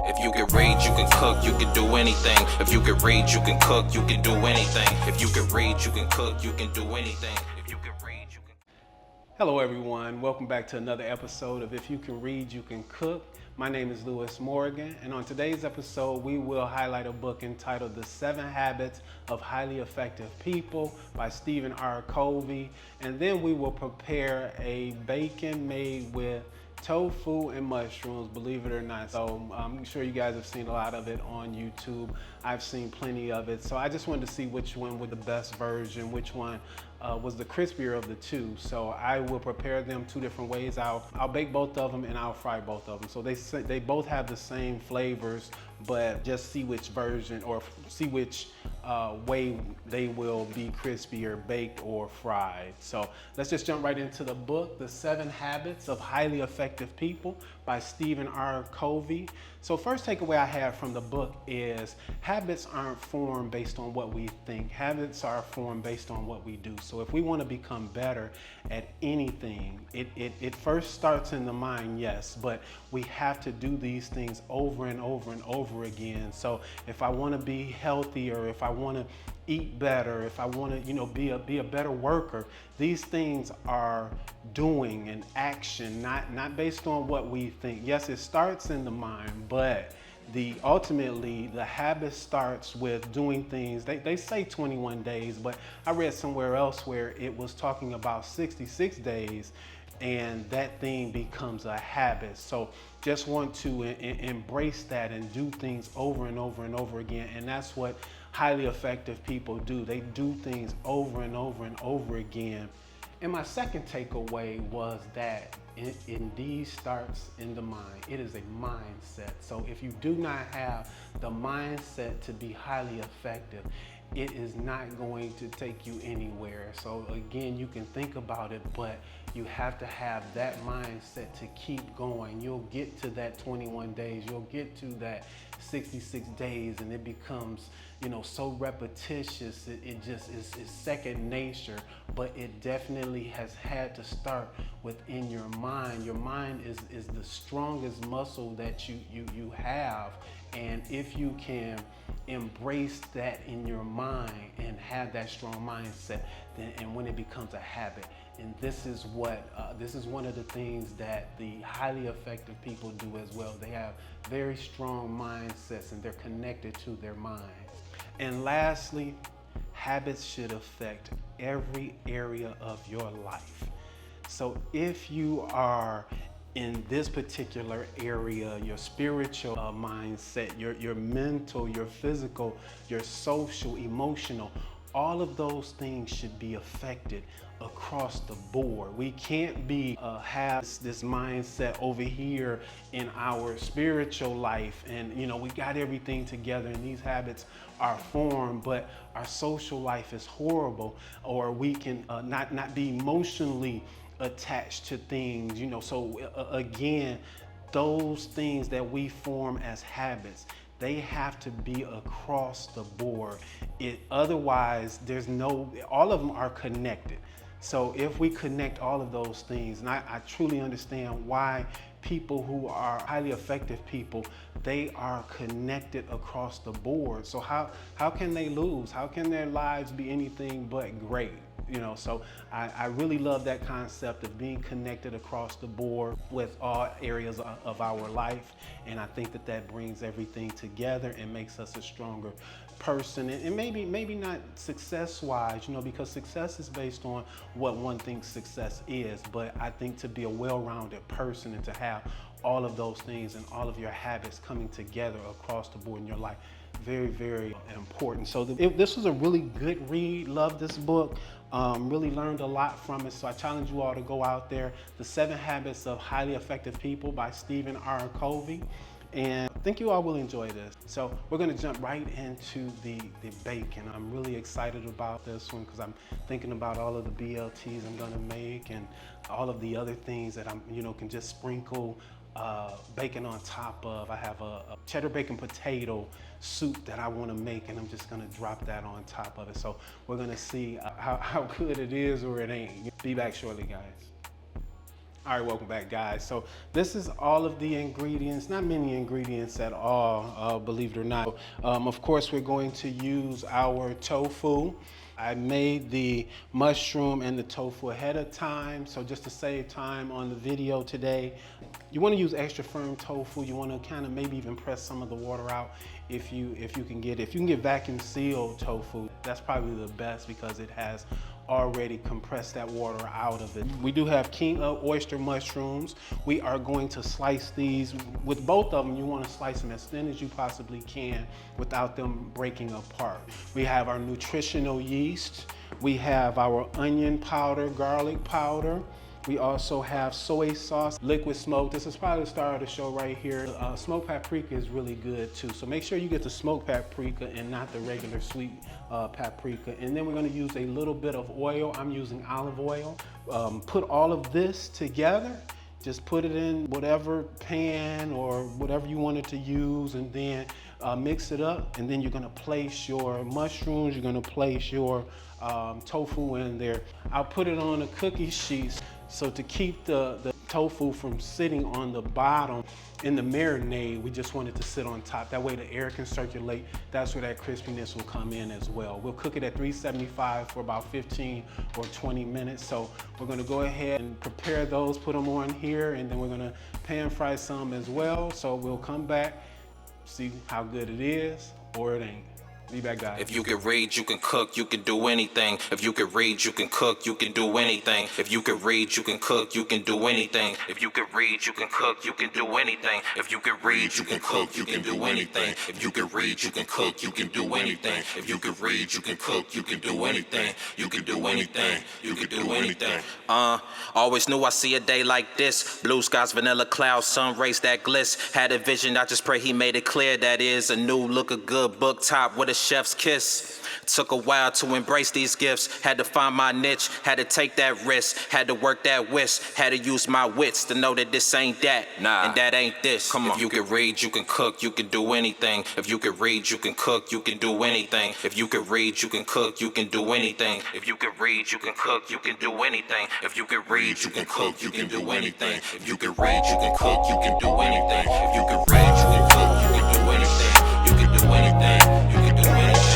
If you can read, you can cook, you can do anything. If you can read, you can cook, you can do anything. If you can read, you can cook, you can do anything. If you can read, you can. Hello everyone, welcome back to another episode of If You Can Read, You Can Cook. My name is Lewis Morgan, and on today's episode we will highlight a book entitled The 7 Habits of Highly Effective People by Stephen R. Covey, and then we will prepare a bacon made with tofu and mushrooms, believe it or not. So I'm sure you guys have seen a lot of it on YouTube. I've seen plenty of it. So I just wanted to see which one was the best version, which one was the crispier of the two. So I will prepare them 2 different ways. I'll bake both of them and I'll fry both of them. So they both have the same flavors, but just see which version or see which way they will be crispier, baked or fried. So let's just jump right into the book, The 7 Habits of Highly Effective People by Stephen R. Covey. So first takeaway I have from the book is habits aren't formed based on what we think. Habits are formed based on what we do. So if we want to become better at anything, it first starts in the mind, yes, but we have to do these things over and over and over again. So if I want to be healthier, if I want to eat better, if I want to, be a better worker, these things are doing and action, not based on what we think. Yes, it starts in the mind, but ultimately the habit starts with doing things. They say 21 days, but I read somewhere else where it was talking about 66 days, and that thing becomes a habit. So just want to embrace that and do things over and over and over again. And that's what highly effective people do. They do things over and over and over again. And my second takeaway was that it indeed starts in the mind. It is a mindset. So if you do not have the mindset to be highly effective, it is not going to take you anywhere. So again, you can think about it, but you have to have that mindset to keep going. You'll get to that 21 days, you'll get to that 66 days, and it becomes, so repetitious. It just is second nature, but it definitely has had to start within your mind. Your mind is the strongest muscle that you have. And if you can embrace that in your mind and have that strong mindset, then and when it becomes a habit, and this is one of the things that the highly effective people do as well. They have very strong mindsets and they're connected to their minds. And lastly, habits should affect every area of your life. So if you are in this particular area, your spiritual mindset, your mental, your physical, your social, emotional, all of those things should be affected across the board. We can't have this mindset over here in our spiritual life, and we got everything together and these habits are formed, but our social life is horrible, or we can not be emotionally attached to things, so again, those things that we form as habits, they have to be across the board. Otherwise, all of them are connected. So if we connect all of those things, and I truly understand why people who are highly effective people, they are connected across the board. So how can they lose? How can their lives be anything but great? So I really love that concept of being connected across the board with all areas of our life. And I think that brings everything together and makes us a stronger person. And maybe not success-wise, because success is based on what one thinks success is. But I think to be a well-rounded person and to have all of those things and all of your habits coming together across the board in your life, very, very important. So this was a really good read. Love this book. Really learned a lot from it. So I challenge you all to go out there. The 7 Habits of Highly Effective People by Stephen R. Covey. And I think you all will enjoy this. So we're going to jump right into the bacon. I'm really excited about this one because I'm thinking about all of the BLTs I'm going to make and all of the other things that I'm, can just sprinkle bacon on top of. I have a cheddar bacon potato soup that I want to make, and I'm just going to drop that on top of it. So we're going to see how good it is or it ain't. Be back shortly, guys. All right, welcome back, guys. So this is all of the ingredients, not many ingredients at all, believe it or not. Of course, we're going to use our tofu. I made the mushroom and the tofu ahead of time, so just to save time on the video today, you want to use extra firm tofu. You want to kind of maybe even press some of the water out if you can get it. If you can get vacuum sealed tofu, that's probably the best because it has already compressed that water out of it. We do have king oyster mushrooms. We are going to slice these. With both of them, you want to slice them as thin as you possibly can without them breaking apart. We have our nutritional yeast. We have our onion powder, garlic powder. We also have soy sauce, liquid smoke. This is probably the star of the show right here. Smoked paprika is really good too. So make sure you get the smoked paprika and not the regular sweet paprika. And then we're gonna use a little bit of oil. I'm using olive oil. Put all of this together. Just put it in whatever pan or whatever you wanted to use, and then mix it up. And then you're gonna place your mushrooms, you're gonna place your tofu in there. I'll put it on a cookie sheet. So to keep the tofu from sitting on the bottom in the marinade, we just want it to sit on top. That way the air can circulate. That's where that crispiness will come in as well. We'll cook it at 375 for about 15 or 20 minutes. So we're gonna go ahead and prepare those, put them on here, and then we're gonna pan fry some as well. So we'll come back, see how good it is or it ain't. Be back, guys. If you can read, you can cook, you can do anything. If you can read, you can cook, you can do anything. If you can read, you can cook, you can do anything. If you can read, you can cook, you can do anything. If you can read, you can cook, you can do anything. If you can read, you can cook, you can do anything. If you can read, you can cook, you can do anything. You can do anything, you can do anything. Always knew I see a day like this. Blue skies, vanilla clouds, sun rays that gliss. Had a vision, I just pray he made it clear. That is a new look, a good book top with a chef's kiss. Took a while to embrace these gifts. Had to find my niche, had to take that risk. Had to work that whisk, had to use my wits to know that this ain't that, and that ain't this. Come on. If you can read, you can cook, you can do anything. If you can read, you can cook, you can do anything. If you can read, you can cook, you can do anything. If you can read, you can cook, you can do anything. If you can read, you can cook, you can do anything. If you can read, you can cook, you can do anything. If you can read, you can cook, you can do anything. You can do anything, you can do anything.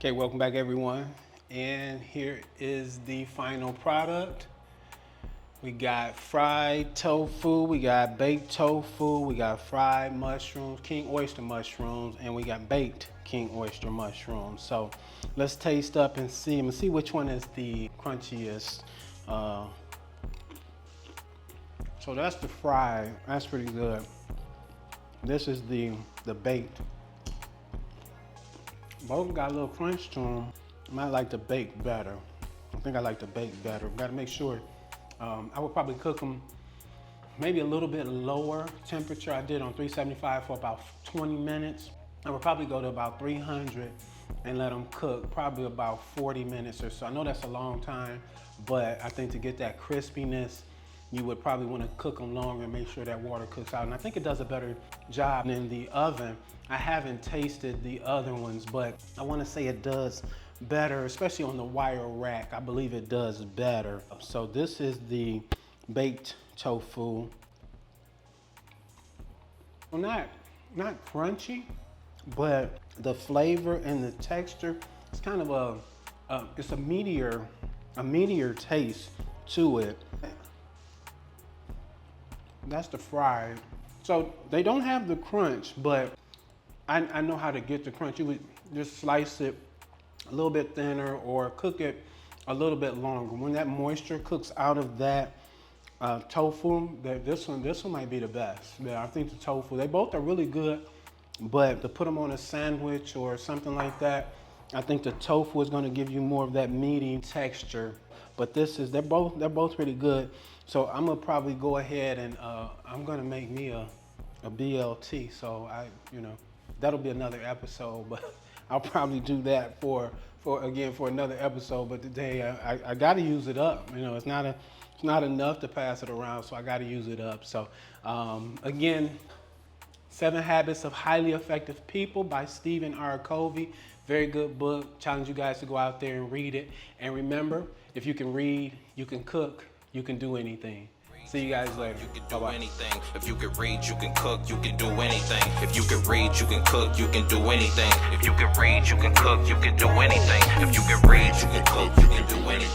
Okay, welcome back everyone. And here is the final product. We got fried tofu, we got baked tofu, we got fried mushrooms, king oyster mushrooms, and we got baked king oyster mushroom. So let's taste up and see. I'm gonna see which one is the crunchiest. So that's the fried. That's pretty good. This is the baked. Both got a little crunch to them. I might like the baked better. I think I like the baked better. Gotta make sure. I would probably cook them maybe a little bit lower temperature. I did on 375 for about 20 minutes. I would probably go to about 300 and let them cook probably about 40 minutes or so. I know that's a long time, but I think to get that crispiness, you would probably want to cook them longer and make sure that water cooks out. And I think it does a better job in the oven. I haven't tasted the other ones, but I want to say it does better, especially on the wire rack. I believe it does better. So this is the baked tofu. Well, not crunchy, but the flavor and the texture, it's kind of it's a meatier taste to it. That's the fried. So they don't have the crunch, but I know how to get the crunch. You would just slice it a little bit thinner or cook it a little bit longer. When that moisture cooks out of that tofu, this one might be the best. Yeah, I think the tofu, they both are really good, but to put them on a sandwich or something like that, I think the tofu is going to give you more of that meaty texture. But they're both pretty good. So I'm gonna probably go ahead and I'm gonna make me a BLT. So that'll be another episode, but I'll probably do that for another episode. But today I gotta use it up. It's not enough to pass it around, so I gotta use it up. So again, 7 Habits of Highly Effective People by Stephen R. Covey. Very good book. Challenge you guys to go out there and read it. And remember, if you can read, you can cook, you can do anything. See you guys later. You can do anything. If you can read, you can cook, you can do anything. If you can read, you can cook, you can do anything. If you can read, you can cook, you can do anything. If you can read, you can cook, you can do anything.